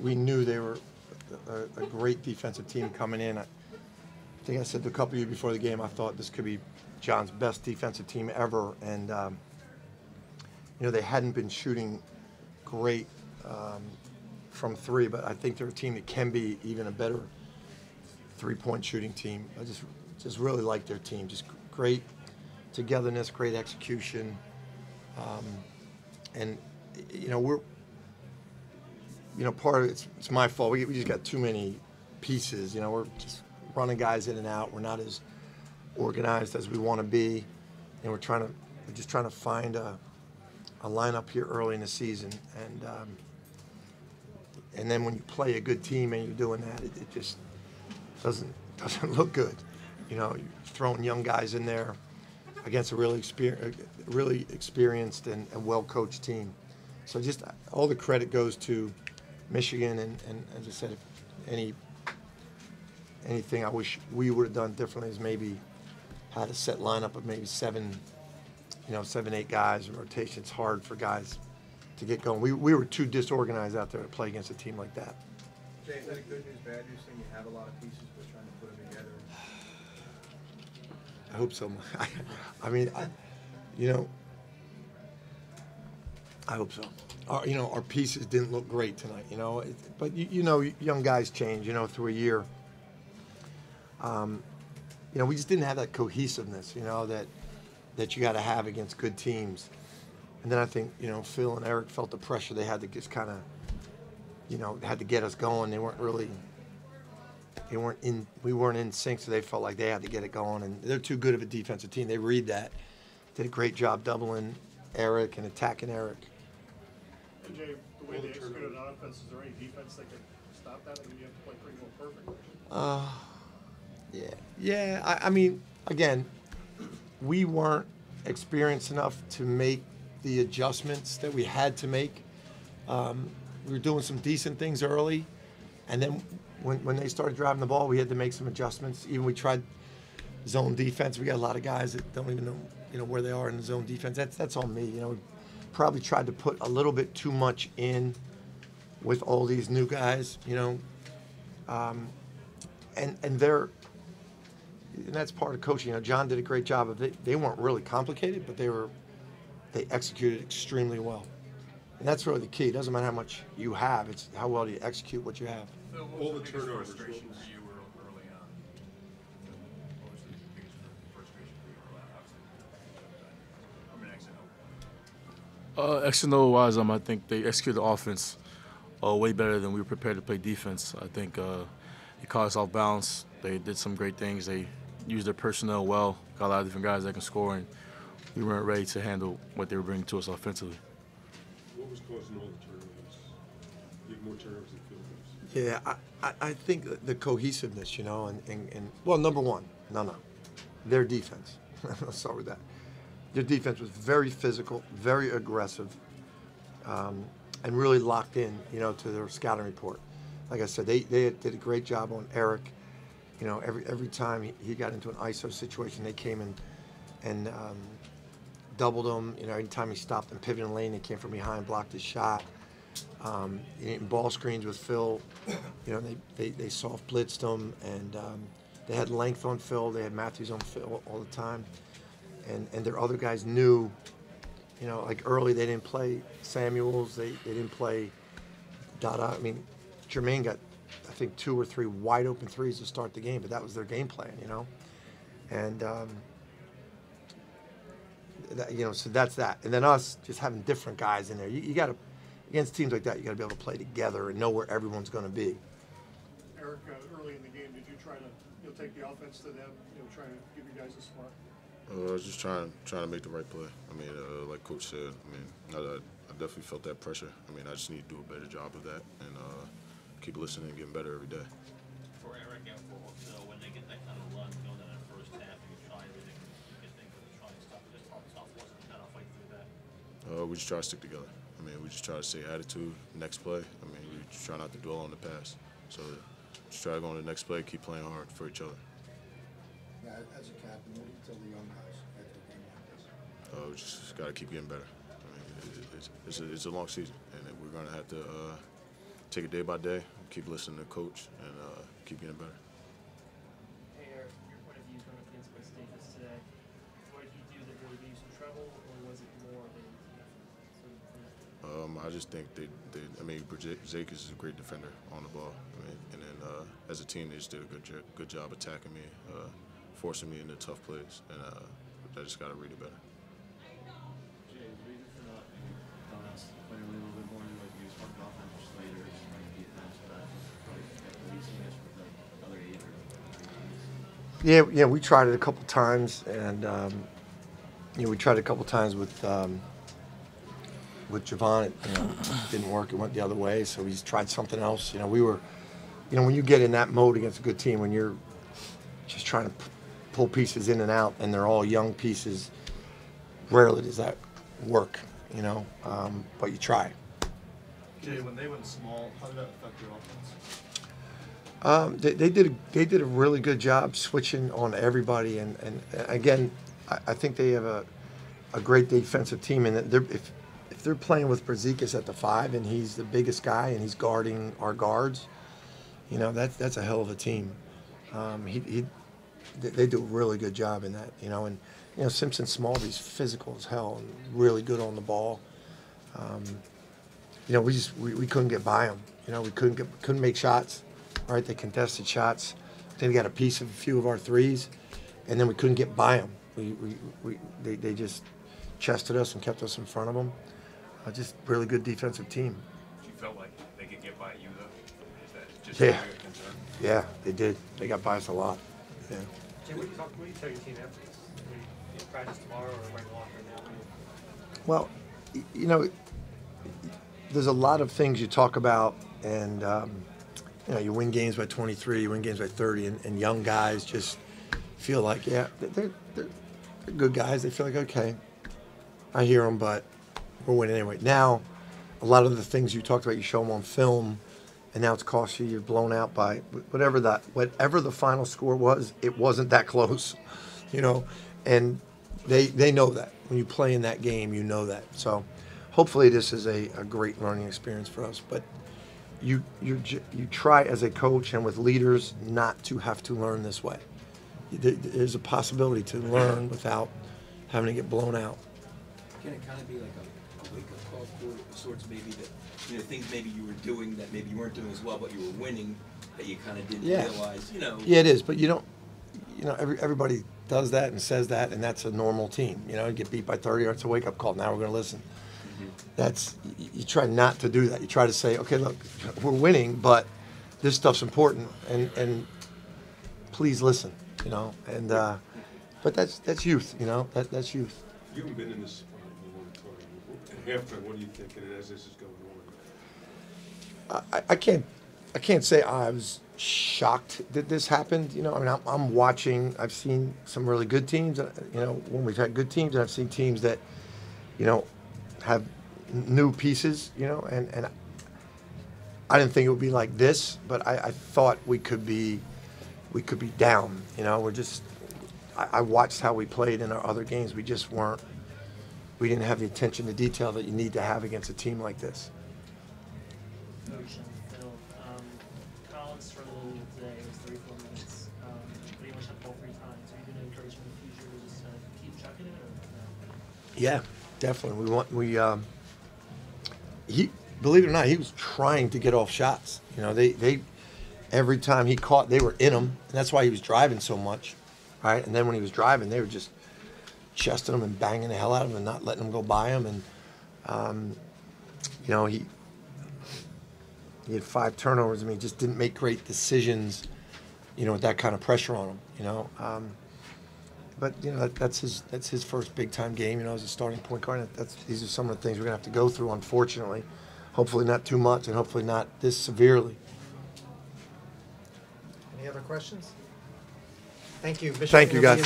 we knew they were a great defensive team coming in. I think I said to a couple of you before the game, I thought this could be John's best defensive team ever, and they hadn't been shooting great from three, but I think they're a team that can be even a better three-point shooting team. I just really like their team. Just great togetherness, great execution, and we're part of it's my fault. We just got too many pieces. We're just running guys in and out. We're not as organized as we want to be, and we're just trying to find a lineup here early in the season, and then when you play a good team and you're doing that, it just doesn't look good. You're throwing young guys in there against a really experienced and well-coached team. So just all the credit goes to Michigan, and as I said, if anything I wish we would have done differently is maybe had a set lineup of maybe 7, 8 guys in rotation. It's hard for guys to get going. We were too disorganized out there to play against a team like that. Jay, is that a good news, bad news thing? You have a lot of pieces, but trying to put them together. I hope so. I hope so. Our pieces didn't look great tonight, but young guys change, through a year. We just didn't have that cohesiveness, that you got to have against good teams. And then I think, Phil and Eric felt the pressure. They had to just kind of, had to get us going. We weren't in sync, so they felt like they had to get it going. And they're too good of a defensive team. They read that. Did a great job doubling Eric and attacking Eric. And Jay, the way they executed on offense, is there any defense that could stop that? I mean, you have to play pretty well perfect. Yeah. Again, we weren't experienced enough to make the adjustments that we had to make. We were doing some decent things early, and then when they started driving the ball, we had to make some adjustments. Even we tried zone defense. We got a lot of guys that don't even know, where they are in the zone defense. That's on me. We probably tried to put a little bit too much in with all these new guys. And that's part of coaching. John did a great job of it. They weren't really complicated, but they executed extremely well. And that's really the key. It doesn't matter how much you have; it's how well do you execute what you have. Phil, what was the biggest frustration for you early on? What was the biggest frustration for you early on? Obviously, X and O wise, I think they executed the offense way better than we were prepared to play defense. I think it caught us off balance. They did some great things. They used their personnel well, got a lot of different guys that can score, and we weren't ready to handle what they were bringing to us offensively. What was causing all the turnovers? You have more turnovers than field goals. Yeah, I think the cohesiveness, and well, number one, their defense. Let's start with that. Their defense was very physical, very aggressive, and really locked in, to their scouting report. Like I said, they did a great job on Eric. Every time he got into an ISO situation, they came in and doubled him. Every time he stopped in pivoting lane, they came from behind, blocked his shot. In ball screens with Phil, they soft blitzed him, and they had length on Phil. They had Matthews on Phil all the time, and their other guys knew. Like early, they didn't play Samuels. They didn't play Dada. Jermaine got, I think, 2 or 3 wide open threes to start the game, but that was their game plan, and so that's that. And then us just having different guys in there. You got to, against teams like that, you got to be able to play together and know where everyone's going to be. Eric, early in the game, did you try to take the offense to them, try to give you guys a spark? I was just trying to make the right play. Like Coach said, I definitely felt that pressure. I just need to do a better job of that and keep listening and getting better every day. For Eric and for Phil, when they get that kind of run going in that first half, and you try everything, you get things to try and stop. Just how tough was it to kind of fight through that? We just try to stick together. We just try to stay attitude, next play. We just try not to dwell on the past. So just try to go on the next play, keep playing hard for each other. Yeah, as a captain, what do you tell the young guys after a game like this? We just got to keep getting better. It's a long season, and we're going to have to take it day by day, keep listening to coach, and keep getting better. Hey, Eric, your point of view going up against West Davis today. What did he do that really gave you some trouble, or was it more of a I just think I mean, Zakis is a great defender on the ball. I mean, and then as a team, they just did a good job attacking me, forcing me into tough plays, and I just got to read it better. Jay, the reason for not telling us playing a little bit more like you was talking offense or Slater, like defense, but have you seen this with like other eight or Yeah, we tried it a couple times, and we tried it a couple times with Javon. It didn't work. It went the other way, so he's tried something else. We were, when you get in that mode against a good team, when you're just trying to pull pieces in and out, and they're all young pieces, rarely does that work, but you try. Jay, when they went small, how did that affect your offense? They did a really good job switching on everybody, and again, I think they have a great defensive team, and if they're playing with Brzezikis at the 5 and he's the biggest guy and he's guarding our guards, that's a hell of a team. They do a really good job in that, and Simpson Smallby's physical as hell and really good on the ball. We couldn't get by them. We couldn't make shots. Right, they contested shots. They got a piece of a few of our threes, and then we couldn't get by them. They just chested us and kept us in front of them. Just really good defensive team. You felt like they could get by you, though? Is that just Yeah. a concern? Yeah, they did. They got by us a lot. Yeah. Jay, what do you tell your team after this? You practice tomorrow or right locker now? Well, there's a lot of things you talk about, and you win games by 23, you win games by 30, and young guys just feel like, yeah, they're good guys. They feel like, okay, I hear them, but we're winning anyway. Now, a lot of the things you talked about, you show them on film, and now it's cost you. You're blown out by whatever the final score was. It wasn't that close, and they know that. When you play in that game, you know that. So hopefully this is a great learning experience for us. But you try as a coach and with leaders not to have to learn this way. There's a possibility to learn without having to get blown out. Can it kind of be like a wake-up call for sorts, maybe that things maybe you were doing that maybe you weren't doing as well, but you were winning that you kind of didn't realize, Yeah, it is, but you don't. Everybody does that and says that, and that's a normal team. You get beat by 30, or it's a wake-up call. Now we're going to listen. You try not to do that. You try to say, okay, look, we're winning, but this stuff's important, and please listen. And but that's youth. That's youth. You haven't been in this spot in a long time. At halftime, what are you thinking as this is going on? I can't say I was shocked that this happened. I'm watching. I've seen some really good teams. When we've had good teams, and I've seen teams that, have new pieces. And I didn't think it would be like this, but I thought we could be down. We're just. I watched how we played in our other games. We just weren't. We didn't have the attention to detail that you need to have against a team like this. Coach and Phil, Collins struggled a little today. It was 34 minutes. But he only shot the ball 3 times. Are you going to encourage him in the future to just keep chucking it? Or no? Yeah, definitely. He, believe it or not, he was trying to get off shots. They every time he caught, they were in him, and that's why he was driving so much. Right, and then when he was driving, they were just chesting him and banging the hell out of him and not letting him go by him. And he had 5 turnovers. I mean, he just didn't make great decisions. With that kind of pressure on him. But that's his first big time game. As a starting point guard. These are some of the things we're gonna have to go through. Unfortunately, hopefully not too much, and hopefully not this severely. Any other questions? Thank you. Bishop, Thank you, guys.